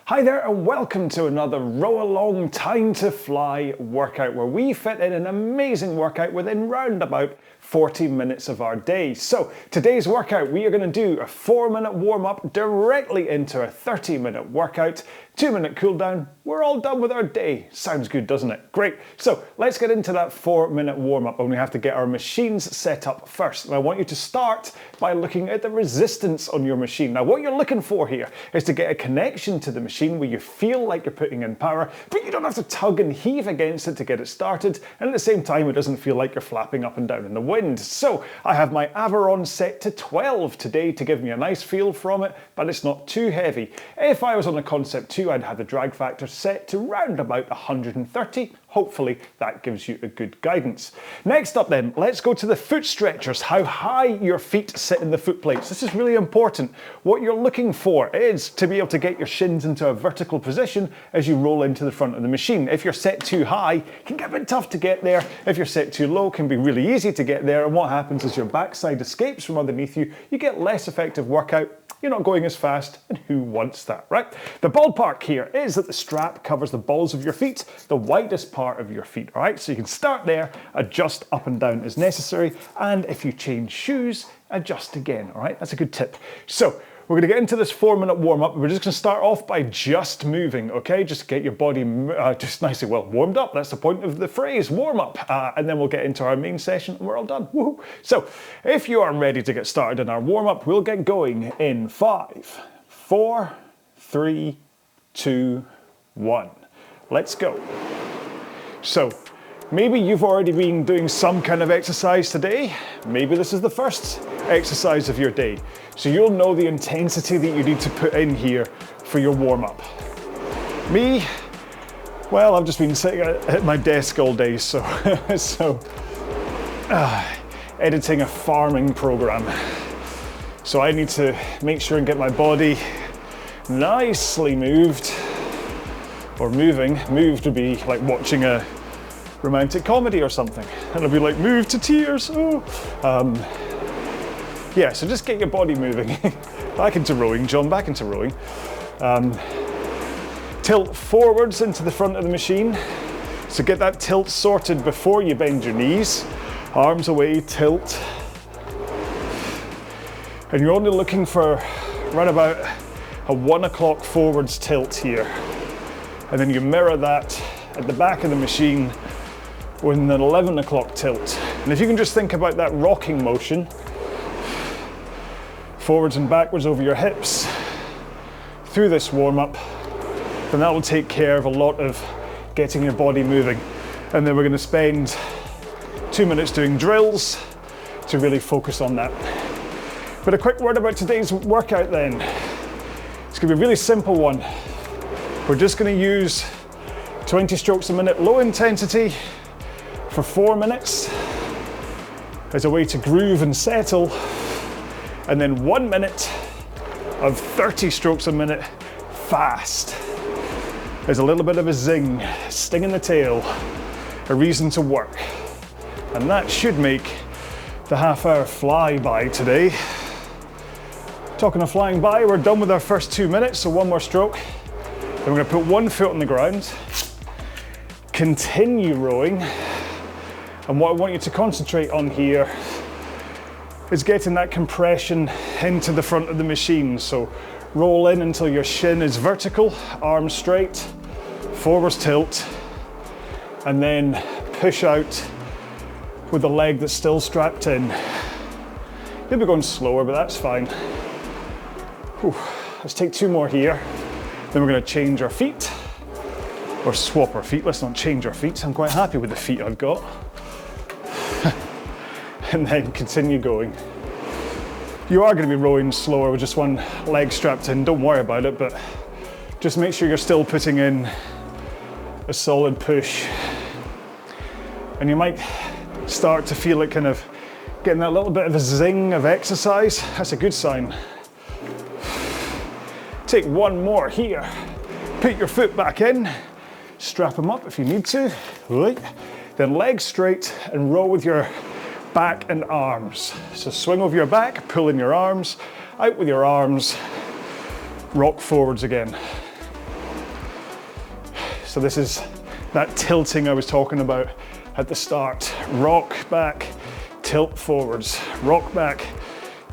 Hi there and welcome to another RowAlong Time to Fly workout where we fit in an amazing workout within round about 40 minutes of our day. So today's workout we are going to do a 4-minute warm-up directly into a 30-minute workout, 2-minute cool down. We're all done with our day. Sounds good, doesn't it? Great. So let's get into that 4-minute warm-up and we have to get our machines set up first. And I want you to start by looking at the resistance on your machine. Now what you're looking for here is to get a connection to the machine where you feel like you're putting in power, but you don't have to tug and heave against it to get it started, and at the same time it doesn't feel like you're flapping up and down in the wind. So I have my Averon set to 12 today to give me a nice feel from it, but it's not too heavy. If I was on a Concept 2, I'd have the drag factor set to round about 130. Hopefully that gives you a good guidance. Next up then, let's go to the foot stretchers, how high your feet sit in the foot plates. This is really important. What you're looking for is to be able to get your shins into a vertical position as you roll into the front of the machine. If you're set too high, it can get a bit tough to get there. If you're set too low, it can be really easy to get there, and what happens is your backside escapes from underneath you, you get less effective workout, you're not going as fast, and who wants that, right? The ballpark here is that the strap covers the balls of your feet, the widest part of your feet, all right? So you can start there, adjust up and down as necessary, and if you change shoes, adjust again, all right? That's a good tip. So we're gonna get into this 4-minute warm-up. We're just gonna start off by just moving, okay? Just get your body just nicely well warmed up. That's the point of the phrase, warm up. And then we'll get into our main session and we're all done. Woohoo! So if you are ready to get started in our warm-up, we'll get going in 5, 4, 3, 2, 1. Let's go. So maybe you've already been doing some kind of exercise today. Maybe this is the first exercise of your day. So you'll know the intensity that you need to put in here for your warm-up. Me, well, I've just been sitting at my desk all day, so, editing a farming program. So I need to make sure and get my body nicely moved, or moving. Moved would be like watching a romantic comedy or something, and it'll be like, move to tears, oh. Yeah, so just get your body moving. Back into rowing, John, back into rowing. Tilt forwards into the front of the machine. So get that tilt sorted before you bend your knees. Arms away, tilt. And you're only looking for right about a 1 o'clock forwards tilt here. And then you mirror that at the back of the machine with an 11 o'clock tilt. And if you can just think about that rocking motion, forwards and backwards over your hips through this warm-up, then that will take care of a lot of getting your body moving. And then we're going to spend 2 minutes doing drills to really focus on that. But a quick word about today's workout then. It's going to be a really simple one. We're just going to use 20 strokes a minute low intensity for 4 minutes as a way to groove and settle, and then 1 minute of 30 strokes a minute fast. There's a little bit of a zing, sting in the tail, a reason to work. And that should make the half-hour fly by today. Talking of flying by, we're done with our first 2 minutes, so one more stroke. Then we're gonna put one foot on the ground, continue rowing, and what I want you to concentrate on here is getting that compression into the front of the machine. So roll in until your shin is vertical, arms straight, forwards tilt, and then push out with the leg that's still strapped in. You'll be going slower, but that's fine. Whew. Let's take 2 more here. Then we're going to change our feet, or swap our feet. Let's not change our feet. I'm quite happy with the feet I've got. And then continue going. You are going to be rowing slower with just one leg strapped in. Don't worry about it, but just make sure you're still putting in a solid push. And you might start to feel it kind of getting that little bit of a zing of exercise. That's a good sign. Take 1 more here. Put your foot back in, strap them up if you need to. Right. Then legs straight and row with your back and arms. So swing over your back, pull in your arms, out with your arms, rock forwards again. So this is that tilting I was talking about at the start. Rock back, tilt forwards, rock back,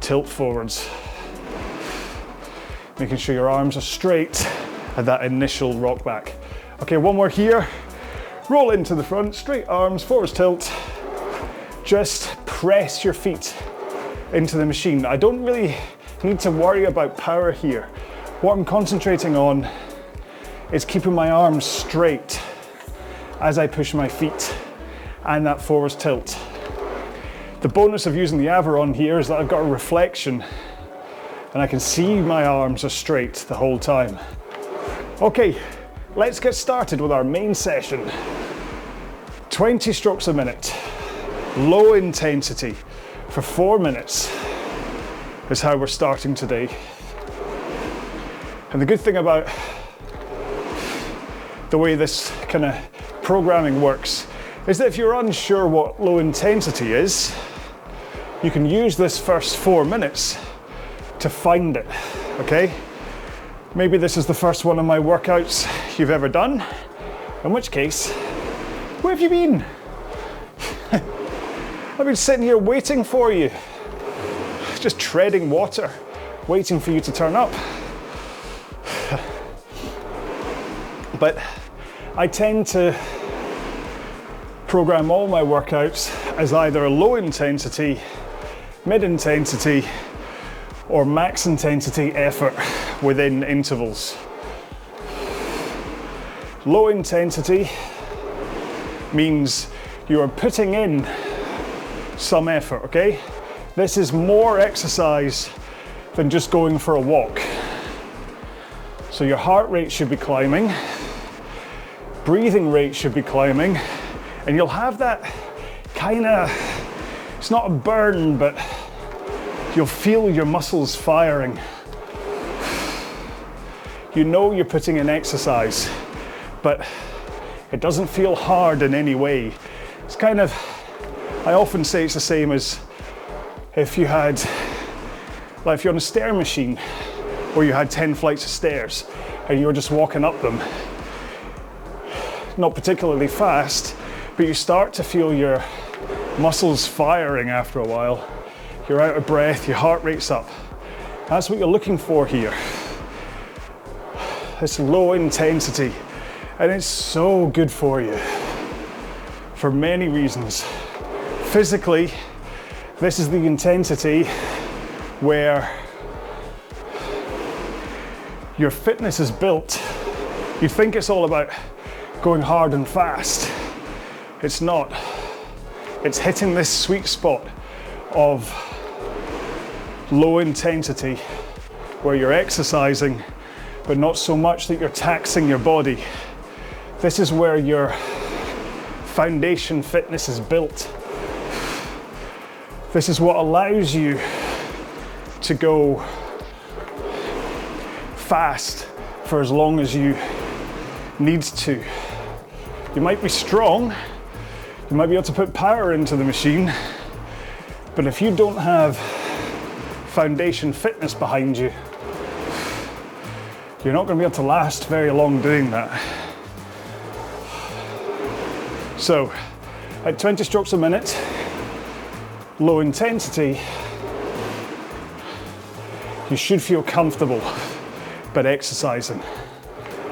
tilt forwards. Making sure your arms are straight at that initial rock back. Okay, one more here. Roll into the front, straight arms, forwards tilt. Just press your feet into the machine. I don't really need to worry about power here. What I'm concentrating on is keeping my arms straight as I push my feet and that forwards tilt. The bonus of using the Aerobic here is that I've got a reflection and I can see my arms are straight the whole time. Okay, let's get started with our main session. 20 strokes a minute, low intensity for 4 minutes is how we're starting today. And the good thing about the way this kind of programming works is that if you're unsure what low intensity is, you can use this first 4 minutes to find it, okay? Maybe this is the first one of my workouts you've ever done, in which case, where have you been? I've been sitting here waiting for you, just treading water, waiting for you to turn up. But I tend to program all my workouts as either a low intensity, mid intensity, or max intensity effort within intervals. Low intensity means you are putting in some effort, okay? This is more exercise than just going for a walk. So your heart rate should be climbing, breathing rate should be climbing, and you'll have that kind of, it's not a burn, but you'll feel your muscles firing. You know you're putting in exercise, but it doesn't feel hard in any way. It's kind of, I often say it's the same as if you had, like if you're on a stair machine where you had 10 flights of stairs and you were just walking up them, not particularly fast, but you start to feel your muscles firing after a while. You're out of breath, your heart rate's up. That's what you're looking for here. It's low intensity, and it's so good for you for many reasons. Physically, this is the intensity where your fitness is built. You think it's all about going hard and fast. It's not. It's hitting this sweet spot of low intensity where you're exercising, but not so much that you're taxing your body. This is where your foundation fitness is built. This is what allows you to go fast for as long as you need to. You might be strong, you might be able to put power into the machine, but if you don't have foundation fitness behind you, you're not going to be able to last very long doing that. So, at 20 strokes a minute, low intensity, you should feel comfortable but exercising.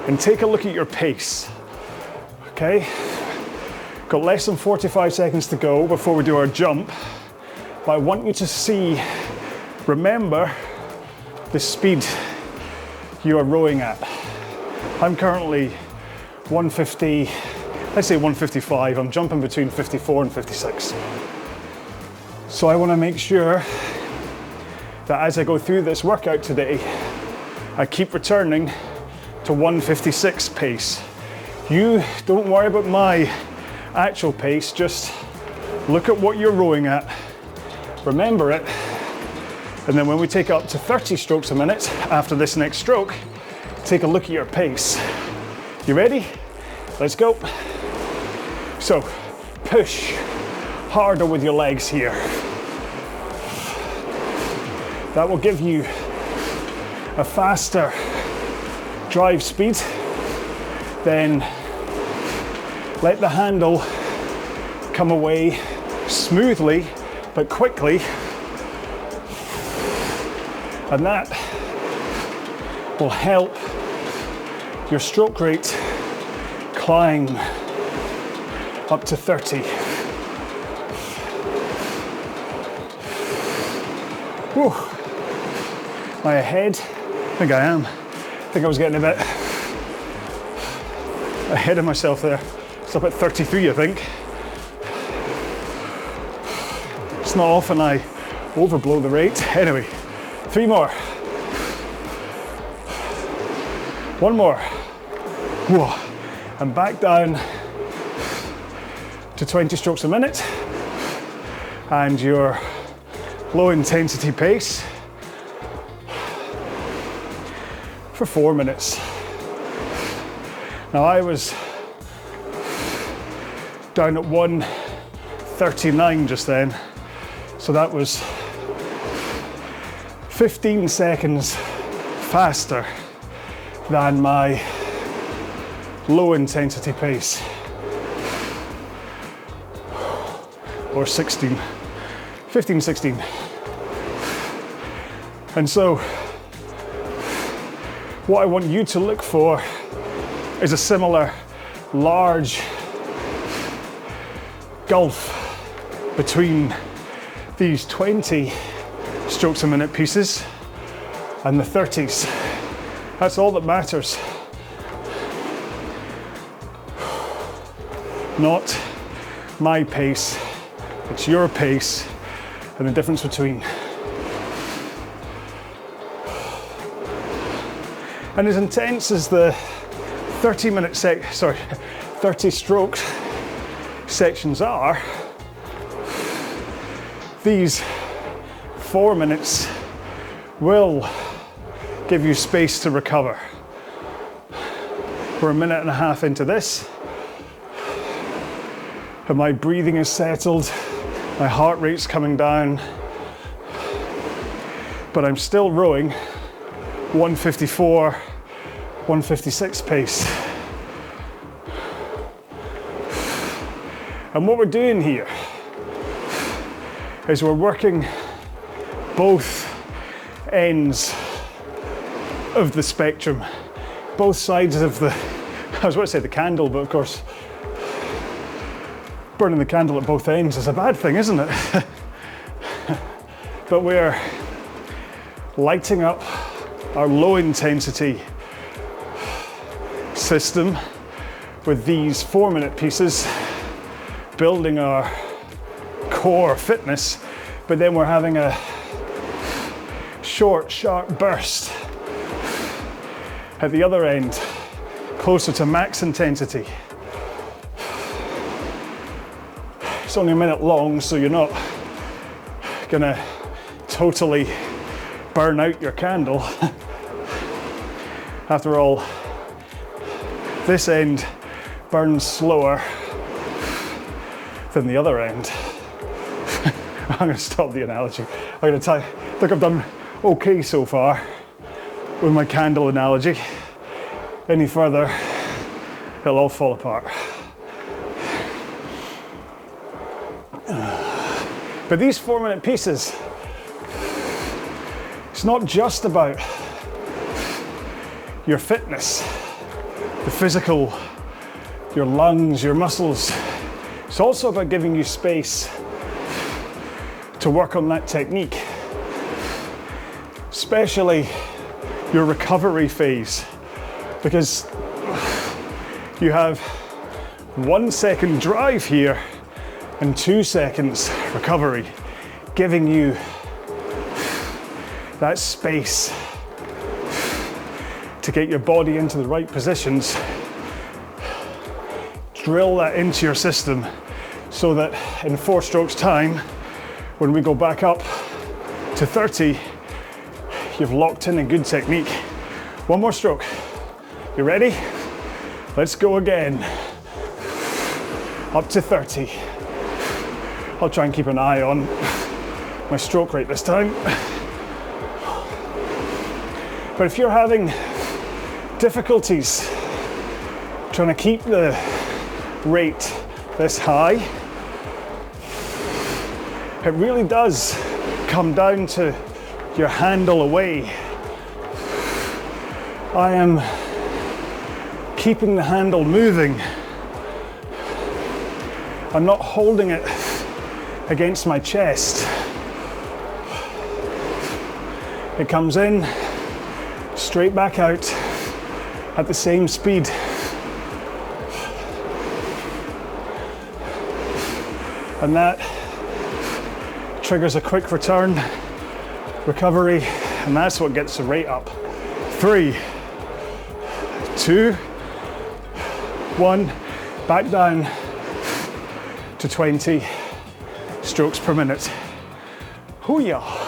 And take a look at your pace, okay? Got less than 45 seconds to go before we do our jump, but I want you to see, remember the speed you are rowing at. I'm currently 150, let's say 155, I'm jumping between 54 and 56. So I want to make sure that as I go through this workout today, I keep returning to 156 pace. You don't worry about my actual pace, just look at what you're rowing at, remember it, and then when we take up to 30 strokes a minute after this next stroke, take a look at your pace. You ready? Let's go. So push harder with your legs here. That will give you a faster drive speed than let the handle come away smoothly but quickly, and that will help your stroke rate climb up to 30. Whew. Am I ahead? I think I am. I think I was getting a bit ahead of myself there. It's up at 33, I think. It's not often I overblow the rate. Anyway, 3 more. 1 more. Whoa. And back down to 20 strokes a minute. And your low intensity pace for 4 minutes. Now I was down at 1:39 just then, so that was 15 seconds faster than my low intensity pace, or 16, 15, 16. And so what I want you to look for is a similar large gulf between these 20 strokes a minute pieces and the 30s. That's all that matters. Not my pace, it's your pace and the difference between. And as intense as the 30 stroke sections are, these 4 minutes will give you space to recover. We're a minute and a half into this, and my breathing is settled, my heart rate's coming down, but I'm still rowing 154, 156 pace. And what we're doing here is we're working both ends of the spectrum, both sides of the, I was about to say the candle, but of course, burning the candle at both ends is a bad thing, isn't it? But we're lighting up our low intensity system with these 4 minute pieces, building our core fitness, but then we're having a short, sharp burst at the other end, closer to max intensity. It's only a minute long, so you're not gonna totally burn out your candle. After all, this end burns slower than the other end. I'm going to stop the analogy. I'm going to think I've done okay so far with my candle analogy. Any further, it'll all fall apart. But these 4 minute pieces, it's not just about your fitness, the physical, your lungs, your muscles. It's also about giving you space to work on that technique, especially your recovery phase, because you have 1 second drive here and 2 seconds recovery, giving you that space to get your body into the right positions, drill that into your system so that in 4 strokes time, when we go back up to 30, you've locked in a good technique. 1 more stroke. You ready? Let's go again. Up to 30. I'll try and keep an eye on my stroke rate this time. But if you're having difficulties trying to keep the rate this high, it really does come down to your handle away. I am keeping the handle moving. I'm not holding it against my chest. It comes in, straight back out at the same speed. And that triggers a quick return, recovery, and that's what gets the rate up. 3, 2, 1, back down to 20 strokes per minute. Hoo-yah.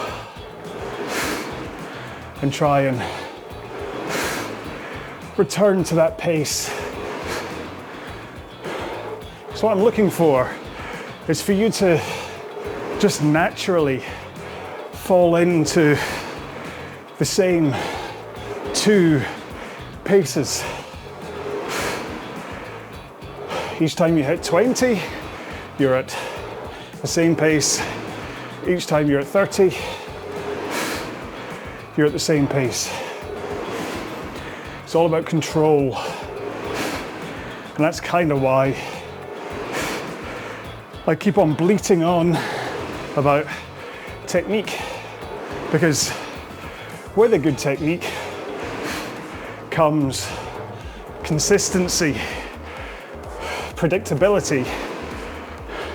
And try and return to that pace. So what I'm looking for is for you to just naturally fall into the same 2 paces. Each time you hit 20, you're at the same pace. Each time you're at 30, you're at the same pace. It's all about control. And that's kind of why I keep on bleating on about technique, because with a good technique comes consistency, predictability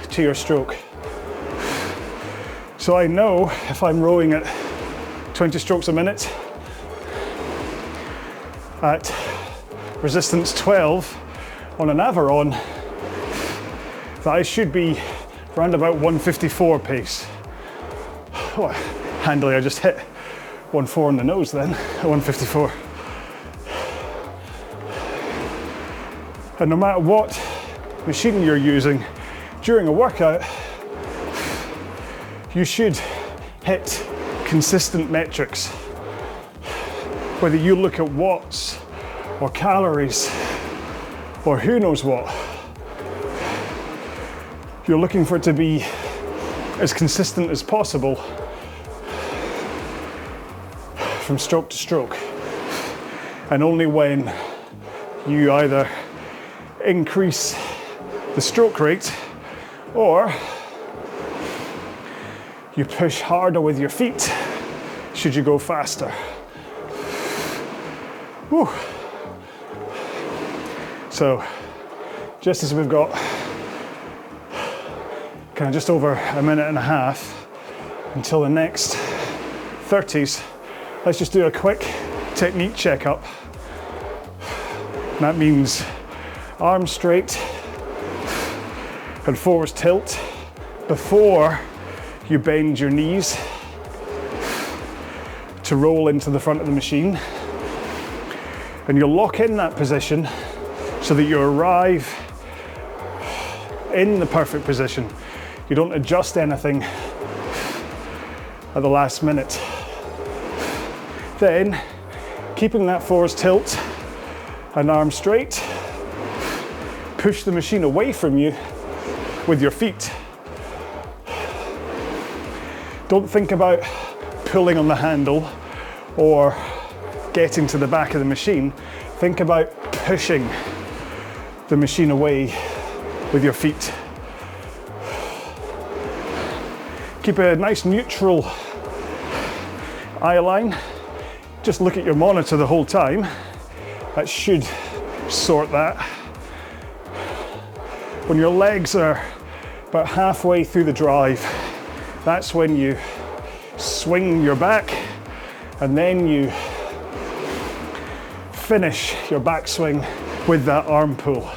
to your stroke. So I know if I'm rowing at 20 strokes a minute at resistance 12 on an Aviron, that I should be around about 154 pace. Oh, handily, I just hit 1.4 in the nose then, at 154. And no matter what machine you're using during a workout, you should hit consistent metrics. Whether you look at watts or calories or who knows what, you're looking for it to be as consistent as possible from stroke to stroke. And only when you either increase the stroke rate or you push harder with your feet should you go faster. Whew. So just as we've got kind of just over a minute and a half until the next 30s, let's just do a quick technique checkup. That means arms straight and forwards tilt before you bend your knees to roll into the front of the machine. And you'll lock in that position so that you arrive in the perfect position. You don't adjust anything at the last minute. Then, keeping that forwards tilt and arms straight, push the machine away from you with your feet. Don't think about pulling on the handle or getting to the back of the machine. Think about pushing the machine away with your feet. Keep a nice neutral eye line. Just look at your monitor the whole time. That should sort that. When your legs are about halfway through the drive, that's when you swing your back and then you finish your backswing with that arm pull.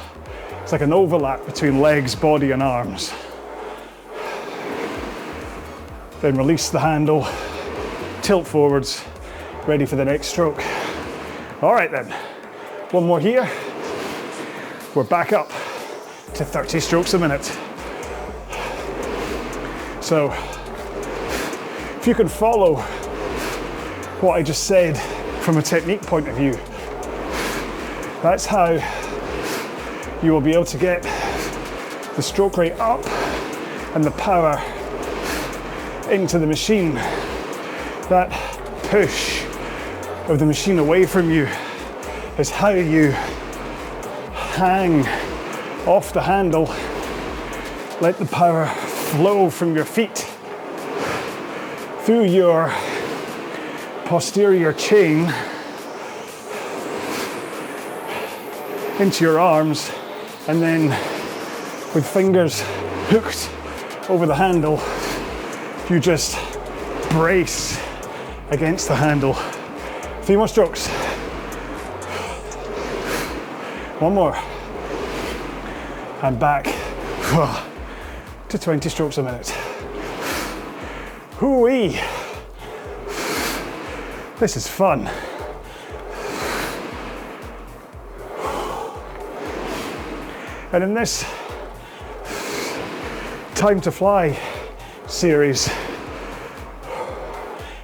It's like an overlap between legs, body and arms. Then release the handle, tilt forwards, ready for the next stroke. All right then, one more here. We're back up to 30 strokes a minute. So, if you can follow what I just said from a technique point of view, that's how you will be able to get the stroke rate up and the power into the machine. That push of the machine away from you is how you hang off the handle, let the power flow from your feet through your posterior chain into your arms, and then with fingers hooked over the handle, you just brace against the handle. 3 more strokes. 1 more. And back to 20 strokes a minute. Hoo-wee. This is fun. And in this Time to Fly series,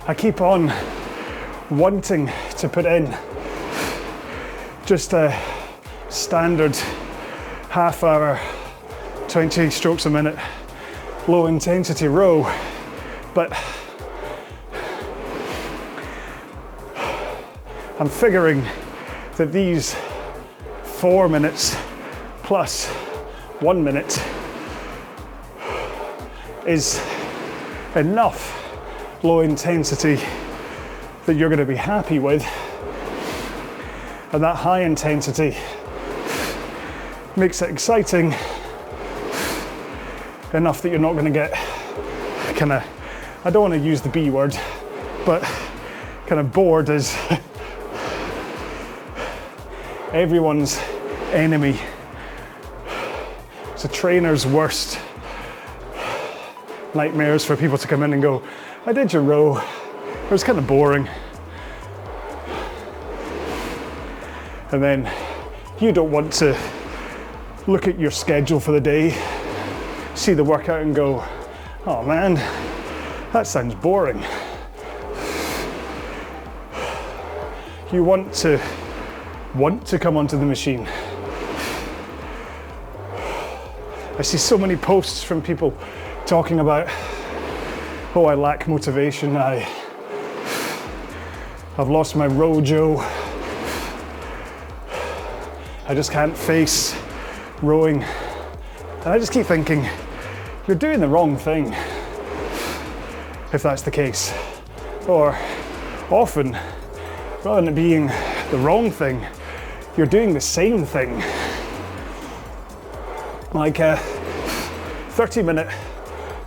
I keep on wanting to put in just a standard half hour, 20 strokes a minute, low intensity row, but I'm figuring that these 4 minutes plus 1 minute is enough low intensity that you're going to be happy with, and that high intensity makes it exciting enough that you're not going to get kind of, I don't want to use the B word, but kind of bored is everyone's enemy. It's a trainer's worst nightmares for people to come in and go, I did your row, it was kind of boring. And then you don't want to look at your schedule for the day, see the workout and go, oh man, that sounds boring. You want to come onto the machine. I see so many posts from people talking about, oh, I lack motivation, I've lost my rojo, I just can't face rowing. And I just keep thinking, you're doing the wrong thing if that's the case. Or often, rather than it being the wrong thing, you're doing the same thing. Like a 30-minute,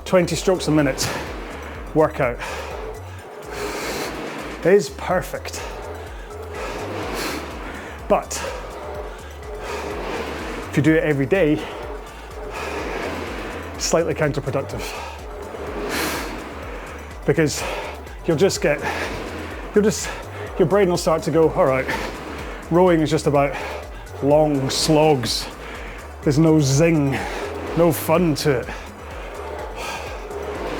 20 strokes a minute workout is perfect. But if you do it every day, it's slightly counterproductive. Because your brain will start to go, all right, rowing is just about long slogs. There's no zing, no fun to it.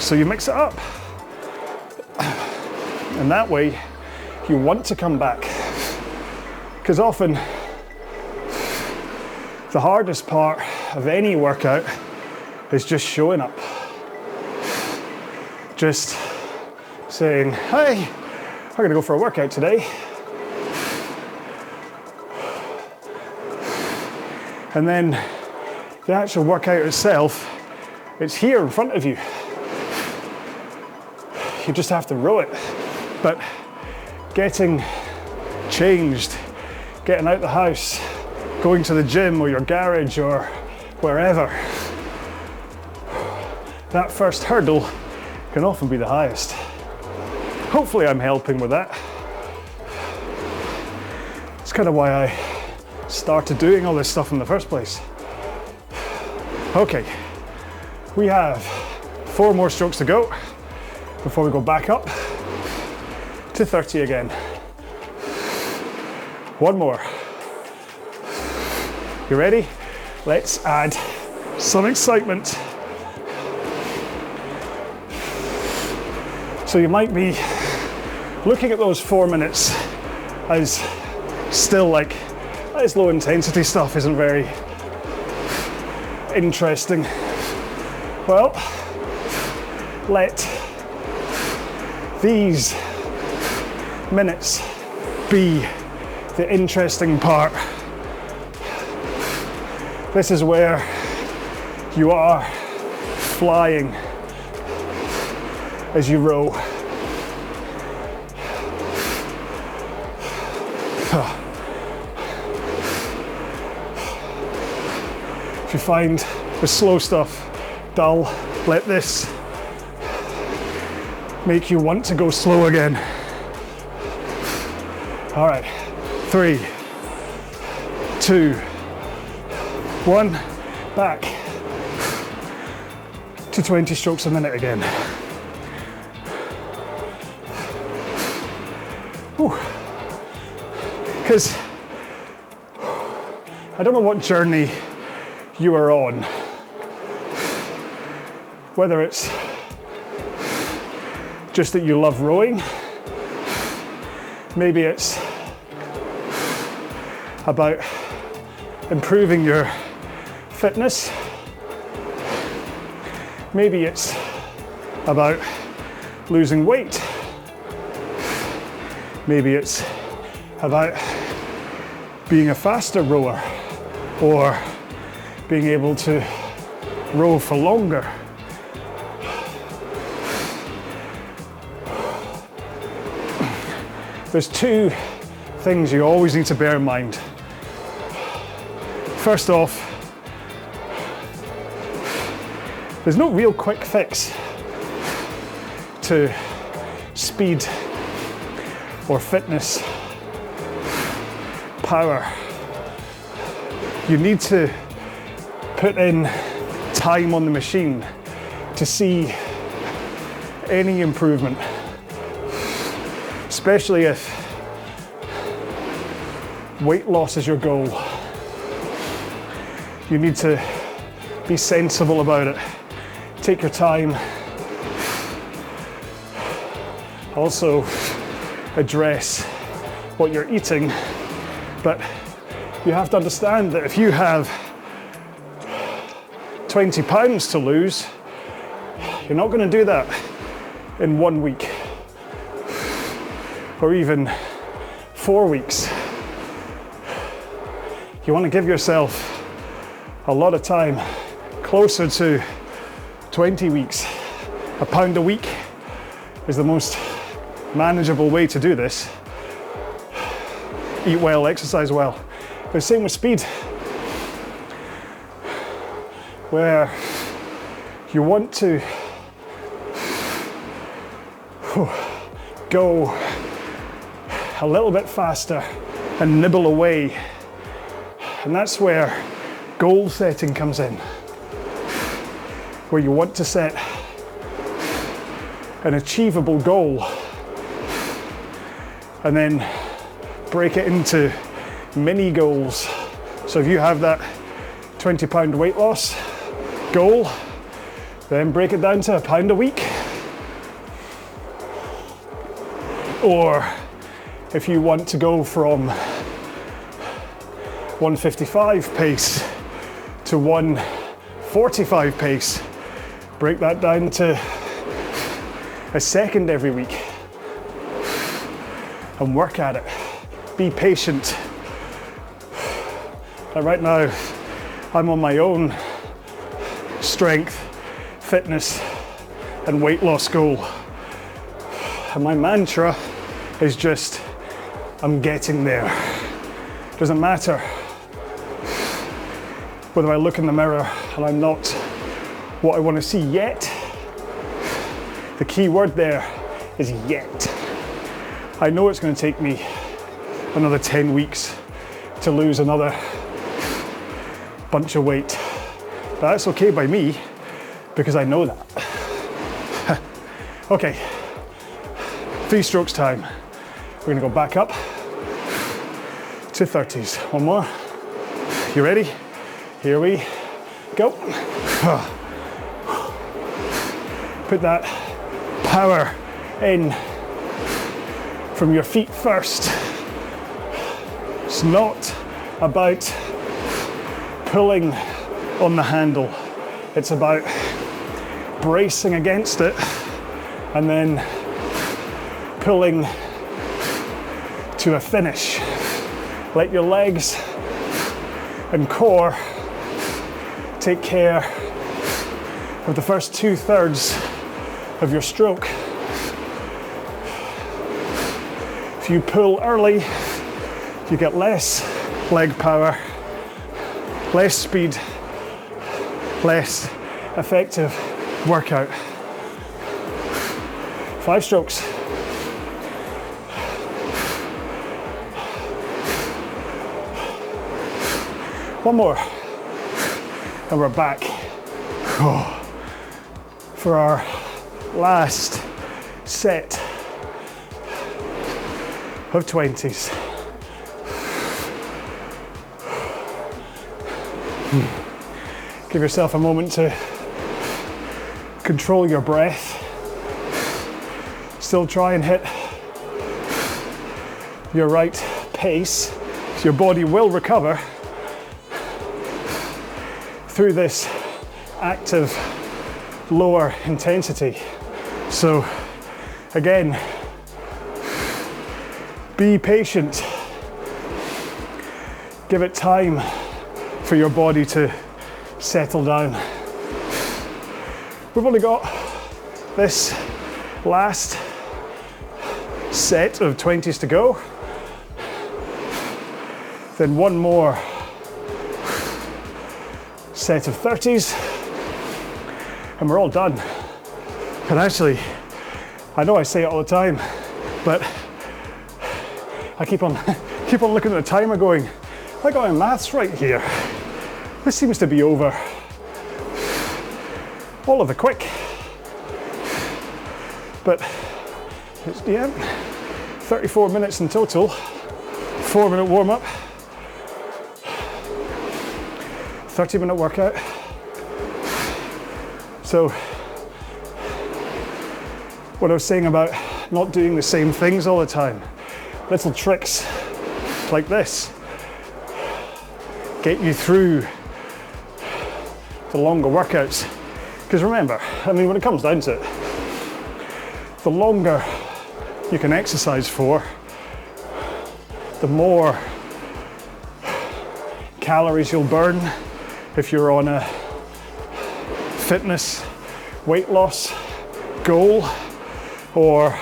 So you mix it up. And that way, you want to come back. Because often, the hardest part of any workout is just showing up. Just saying, hey, I'm gonna go for a workout today. And then the actual workout itself, it's here in front of you. You just have to row it. But getting changed, getting out the house, going to the gym or your garage or wherever, that first hurdle can often be the highest. Hopefully I'm helping with that. It's kind of why I started doing all this stuff in the first place. Okay, we have 4 more strokes to go before we go back up to 30 again. 1 more. You ready? Let's add some excitement. So you might be looking at those 4 minutes as still like, this low intensity stuff isn't very interesting? Well, let these minutes be the interesting part. This is where you are flying as you row. If you find the slow stuff dull, let this make you want to go slow again. All right, 3, 2, 1, back to 20 strokes a minute again. Because I don't know what journey you are on, whether it's just that you love rowing, maybe it's about improving your fitness, maybe it's about losing weight, maybe it's about being a faster rower or being able to row for longer. There's two things you always need to bear in mind. First off, there's no real quick fix to speed or fitness, power. You need to put in time on the machine to see any improvement, especially if weight loss is your goal. You need to be sensible about it. Take your time. Also address what you're eating, but you have to understand that if you have 20 pounds to lose, you're not going to do that in 1 week or even 4 weeks. You want to give yourself a lot of time, closer to 20 weeks. A pound a week is the most manageable way to do this. Eat well, exercise well. The same with speed, where you want to go a little bit faster and nibble away. And that's where goal setting comes in, where you want to set an achievable goal and then break it into mini goals. So if you have that 20 pound weight loss goal, then break it down to a pound a week. Or if you want to go from 155 pace to 145 pace, break that down to a second every week and work at it. Be patient. And right now, I'm on my own strength, fitness, and weight loss goal. And my mantra is just, I'm getting there. Doesn't matter whether I look in the mirror and I'm not what I want to see yet. The key word there is yet. I know it's going to take me another 10 weeks to lose another bunch of weight. But that's okay by me because I know that. Okay, 3 strokes time. We're going to go back up to 30s. One more. You ready? Here we go. Put that power in from your feet first. It's not about pulling on the handle. It's about bracing against it and then pulling to a finish. Let your legs and core take care of the first 2/3 of your stroke. If you pull early, you get less leg power, less speed, less effective workout. 5 strokes. One more, and we're back for our last set of 20s. Give yourself a moment to control your breath. Still try and hit your right pace, so your body will recover through this active lower intensity. So again, be patient. Give it time for your body to settle down. We've only got this last set of 20s to go. Then one more set of 30s, and we're all done. And actually, I know I say it all the time, but I keep on looking at the timer going, I got my maths right here. This seems to be over all of the quick. But it's, yeah, 34 minutes in total, 4-minute warm up, 30-minute workout. So what I was saying about not doing the same things all the time, little tricks like this get you through the longer workouts. Because remember, I mean, when it comes down to it, the longer you can exercise for, the more calories you'll burn if you're on a fitness weight loss goal, or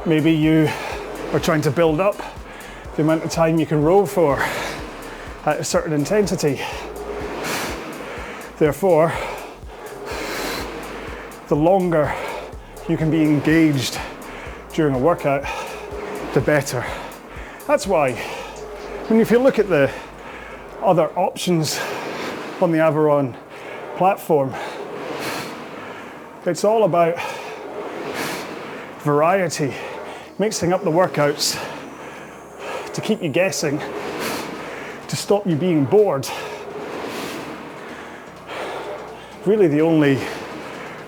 maybe you are trying to build up the amount of time you can row for at a certain intensity. Therefore, the longer you can be engaged during a workout, the better. That's why, when if you look at the other options on the RowAlong platform, it's all about variety, mixing up the workouts to keep you guessing, to stop you being bored. Really, the only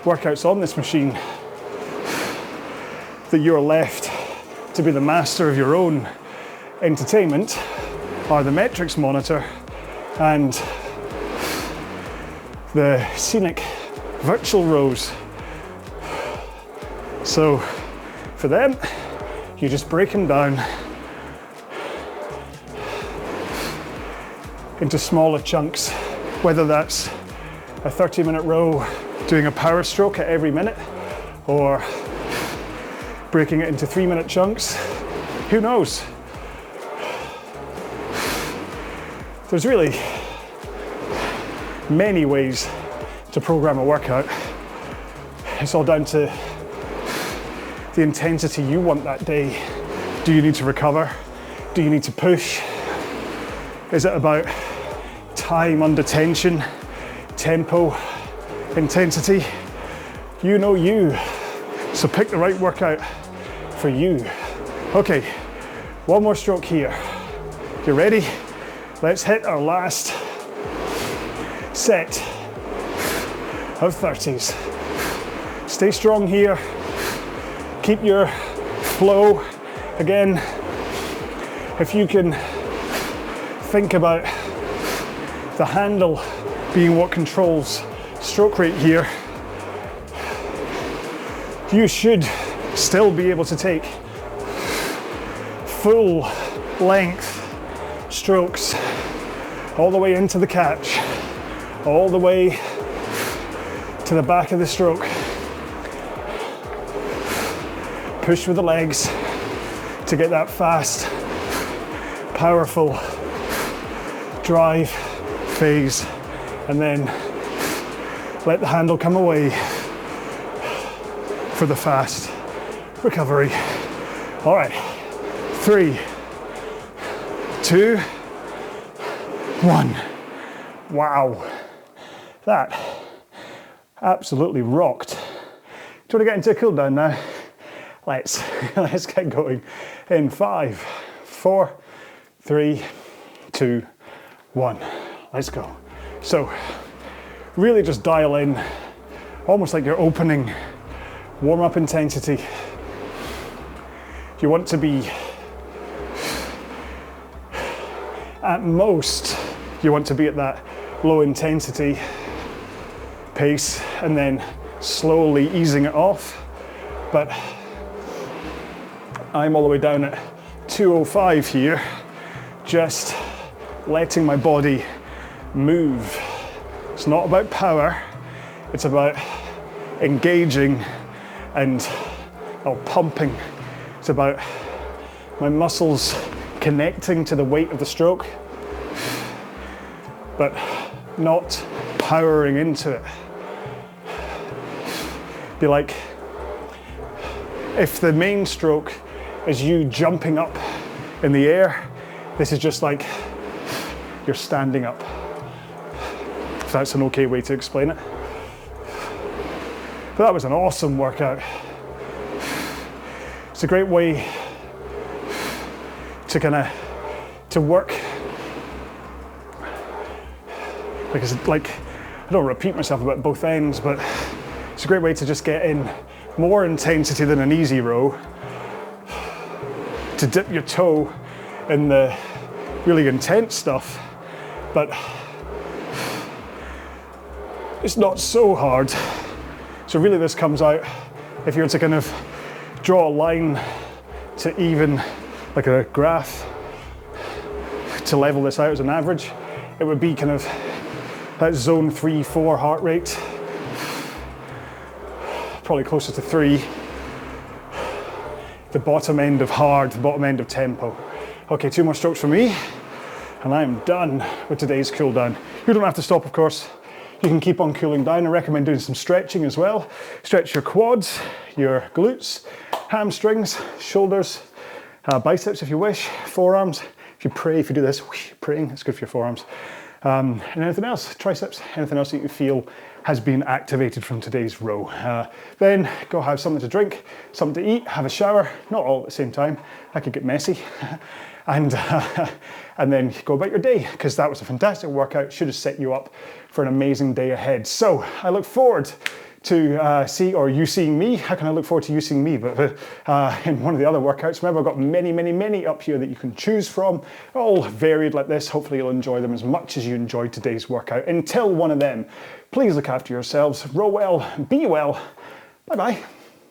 workouts on this machine that you're left to be the master of your own entertainment are the metrics monitor and the scenic virtual rows. So for them, you just break them down into smaller chunks, whether that's a 30-minute row doing a power stroke at every minute, or breaking it into 3-minute chunks. Who knows? There's really many ways to program a workout. It's all down to the intensity you want that day. Do you need to recover? Do you need to push? Is it about time under tension, tempo, intensity? You know you, so pick the right workout for you. Okay, one more stroke here. You ready? Let's hit our last set of 30s. Stay strong here. Keep your flow. Again, if you can think about the handle being what controls stroke rate here, you should still be able to take full length strokes all the way into the catch, all the way to the back of the stroke. Push with the legs to get that fast, powerful drive phase, and then let the handle come away for the fast recovery. All right, 3, 2, 1. Wow, that absolutely rocked. Do you want to get into a cool down now? Let's get going in 5, 4, 3, 2, 1. Let's go. So really just dial in, almost like you're opening warm-up intensity. You want to be, at most, you want to be at that low intensity pace and then slowly easing it off. But I'm all the way down at 205 here, just letting my body move. It's not about power, it's about engaging and pumping. It's about my muscles connecting to the weight of the stroke, but not powering into it. Be like, if the main stroke is you jumping up in the air, this is just like you're standing up. If that's an okay way to explain it. But that was an awesome workout. It's a great way to work. Like, I don't repeat myself about both ends, but it's a great way to just get in more intensity than an easy row, to dip your toe in the really intense stuff, but it's not so hard. So really this comes out, if you were to kind of draw a line to even, like a graph, to level this out as an average, it would be kind of that zone 3, 4 heart rate, probably closer to 3. The bottom end of hard, the bottom end of tempo. Okay, 2 more strokes for me, and I'm done with today's cool down. You don't have to stop, of course. You can keep on cooling down. I recommend doing some stretching as well. Stretch your quads, your glutes, hamstrings, shoulders, biceps if you wish, forearms. If you pray, if you do this, praying, it's good for your forearms. And anything else, triceps, anything else that you feel has been activated from today's row. Then go have something to drink, something to eat, have a shower, not all at the same time, that could get messy. And then go about your day, because that was a fantastic workout, should have set you up for an amazing day ahead. So I look forward to seeing me. How can I look forward to you seeing me? But in one of the other workouts, remember I've got many up here that you can choose from, all varied like this. Hopefully you'll enjoy them as much as you enjoyed today's workout. Until one of them, please look after yourselves, row well, be well, bye bye.